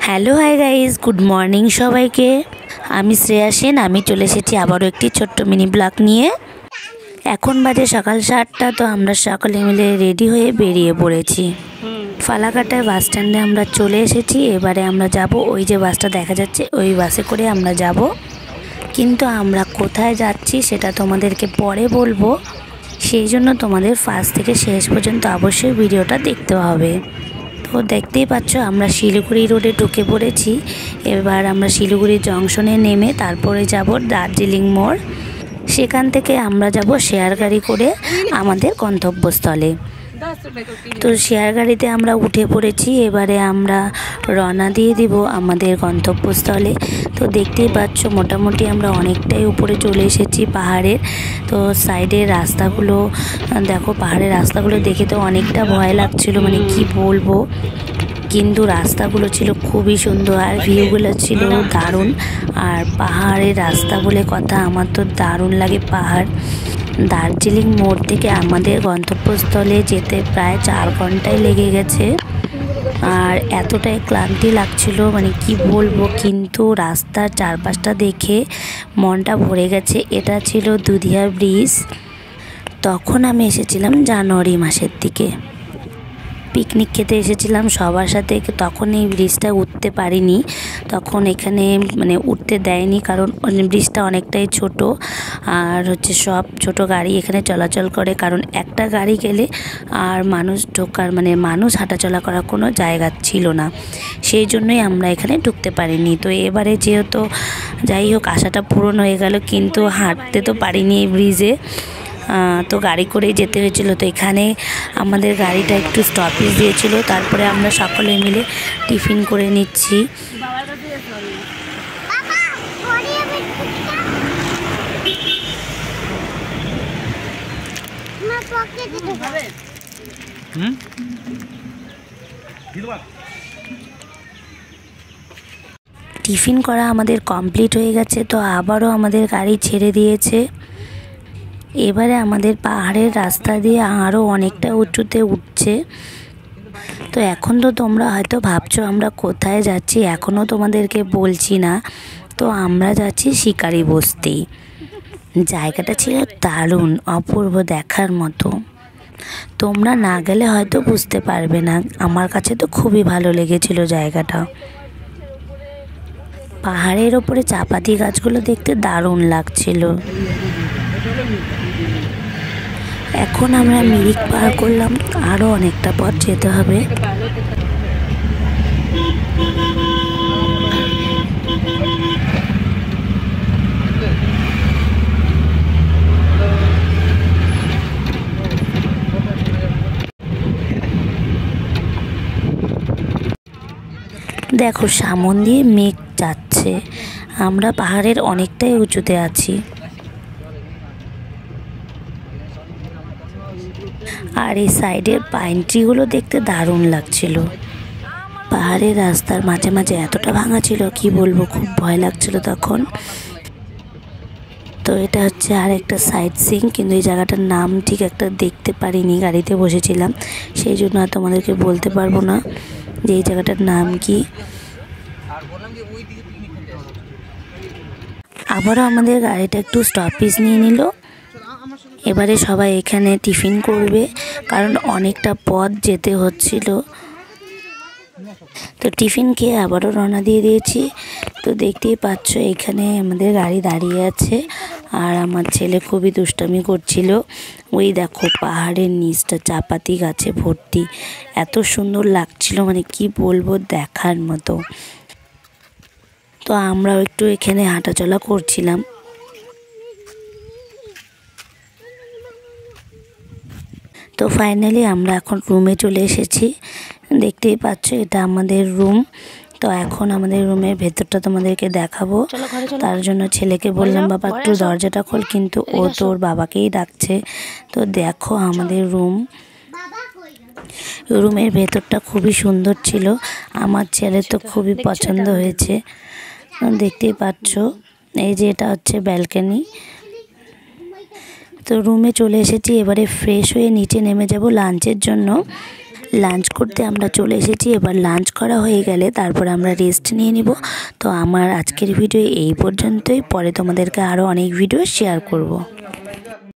Hello hi guys, good morning সবাইকে। আমি শ্রেয়া সেন। আমি চলে এসেছি আবারও একটি ছোট্ট মিনি ব্লগ নিয়ে। এখন বাজে সকাল 7টা। তো আমরা সকলে মিলে রেডি হয়ে বেরিয়ে পড়েছি। ফালাকাটায় বাস স্ট্যান্ডে আমরা চলে এসেছি। এবারে আমরা যাব, ওই যে বাসটা দেখা যাচ্ছে ওই বাসে করে আমরা যাব। কিন্তু আমরা কোথায় যাচ্ছি সেটা তোমাদেরকে পরে বলবো, সেই জন্য তোমাদের ফার্স্ট থেকে শেষ পর্যন্ত অবশ্যই ভিডিওটা দেখতে হবে। তো দেখতেই পাচ্ছ আমরা শিলিগুড়ি রোডে ঢুকে পড়েছি। এবার আমরা শিলিগুড়ি জংশনে নেমে তারপরে যাব দার্জিলিং মোড়। সেখান থেকে আমরা যাব শেয়ার গাড়ি করে আমাদের গন্তব্যস্থলে। তো শেয়ার গাড়িতে আমরা উঠে পড়েছি। এবারে আমরা রওনা দিয়ে দিব আমাদের গন্তব্যস্থলে। তো দেখতেই পাচ্ছ মোটামুটি আমরা অনেকটাই উপরে চলে এসেছি পাহাড়ের। তো সাইডের রাস্তাগুলো দেখো, পাহাড়ের রাস্তাগুলো দেখে তো অনেকটা ভয় লাগছিল, মানে কি বলবো, কিন্তু রাস্তাগুলো ছিল খুবই সুন্দর আর ভিউগুলো ছিল দারুণ। আর পাহাড়ের রাস্তা বলে কথা, আমার তো দারুণ লাগে পাহাড়। দার্জিলিং মোড় থেকে আমাদের গন্তব্যস্থলে যেতে প্রায় 4 ঘন্টায় লেগে গেছে। আর এতটাই ক্লান্তি লাগছিল, মানে কি বলবো, কিন্তু রাস্তার চারপাশটা দেখে মনটা ভরে গেছে। এটা ছিল দুধিয়া ব্রিজ। তখন আমি এসেছিলাম জানুয়ারি মাসের দিকে, পিকনিক খেতে এসেছিলাম সবার সাথে। তখন এই ব্রিজটা উঠতে পারিনি, তখন এখানে মানে উঠতে দেয়নি, কারণ ব্রিজটা অনেকটাই ছোট। আর সব ছোট গাড়ি এখানে চলাচল করে, কারণ একটা গাড়ি গেলে আর মানুষ ঢোকার মানে মানুষ হাঁটাচলা করার কোনো জায়গা ছিল না, সেই জন্যই আমরা এখানে ঢুকতে পারিনি। তো এবারে যেহেতু যাই হোক আশাটা পূরণ হয়ে গেল, কিন্তু হাঁটতে তো পারিনি এই ব্রিজে, তো গাড়ি করেই যেতে হয়েছিল। তো এখানে আমাদের গাড়িটা একটু স্টপেজ দিয়েছিল, তারপরে আমরা সকলে মিলে টিফিন করে নিচ্ছি। টিফিন করা আমাদের কমপ্লিট হয়ে গেছে। তো আবারও আমাদের গাড়ি ছেড়ে দিয়েছে। এবারে আমাদের পাহাড়ের রাস্তা দিয়ে আরও অনেকটা উঁচুতে উঠছে। তো এখন তো তোমরা হয়তো ভাবছো আমরা কোথায় যাচ্ছি, এখনও তোমাদেরকে বলছি না। তো আমরা যাচ্ছি শিকারি বস্তি। জায়গাটা ছিল দারুণ, অপূর্ব, দেখার মতো। তোমরা না গেলে হয়তো বুঝতে পারবে না, আমার কাছে তো খুবই ভালো লেগেছিল জায়গাটা। পাহাড়ের ওপরে চাপাতি গাছগুলো দেখতে দারুণ লাগছিল। এখন আমরা মিরিক পার করলাম, আরও অনেকটা পথ যেতে হবে। দেখো সামন দিয়ে মেঘ যাচ্ছে, আমরা পাহাড়ের অনেকটাই উঁচুতে আছি। আর এই সাইডের পাইন ট্রিগুলো দেখতে দারুণ লাগছিল। পাহাড়ের রাস্তার মাঝে মাঝে এতটা ভাঙা ছিল কি বলবো, খুব ভয় লাগছিল তখন। তো এটা আর একটা সাইট সিং, কিন্তু এই জায়গাটার নাম ঠিক একটা দেখতে পারিনি, গাড়িতে বসেছিলাম, সেই জন্য আর তোমাদেরকে বলতে পারবো না যে এই জায়গাটার নাম কি। আবারও আমাদের গাড়িটা একটু স্টপেজ নিয়ে নিল। এবারে সবাই এখানে টিফিন করবে, কারণ অনেকটা পথ যেতে হচ্ছিল। তো টিফিন খেয়ে আবারও রওনা দিয়ে দিয়েছি। তো দেখতেই পাচ্ছ এখানে আমাদের গাড়ি দাঁড়িয়ে আছে, আর আমার ছেলে খুবই দুষ্টামি করছিল। ওই দেখো পাহাড়ের নিচটা চাপাতি গাছে ভর্তি, এত সুন্দর লাগছিল, মানে কি বলবো, দেখার মতো। তো আমরাও একটু এখানে হাঁটাচলা করছিলাম। তো ফাইনালি আমরা এখন রুমে চলে এসেছি। দেখতেই পাচ্ছ এটা আমাদের রুম। তো এখন আমাদের রুমের ভেতরটা তোমাদেরকে দেখাবো। তার জন্য ছেলেকে বললাম বাবা একটু দরজাটা খোল, কিন্তু ও তোর বাবাকেই ডাকছে। তো দেখো আমাদের রুমের ভেতরটা খুবই সুন্দর ছিল, আমার ছেলে তো খুবই পছন্দ হয়েছে। দেখতেই পাচ্ছ এই যে এটা ব্যালকনি। তো রুমে চলে এসেছি, এবারে ফ্রেশ হয়ে নিচে নেমে যাব লাঞ্চের জন্য। লাঞ্চ করতে আমরা চলে এসেছি। এবার লাঞ্চ করা হয়ে গেলে তারপর আমরা রেস্ট নিয়ে নিব। তো আমার আজকের ভিডিও এই পর্যন্তই, পরে তোমাদেরকে আরও অনেক ভিডিও শেয়ার করব।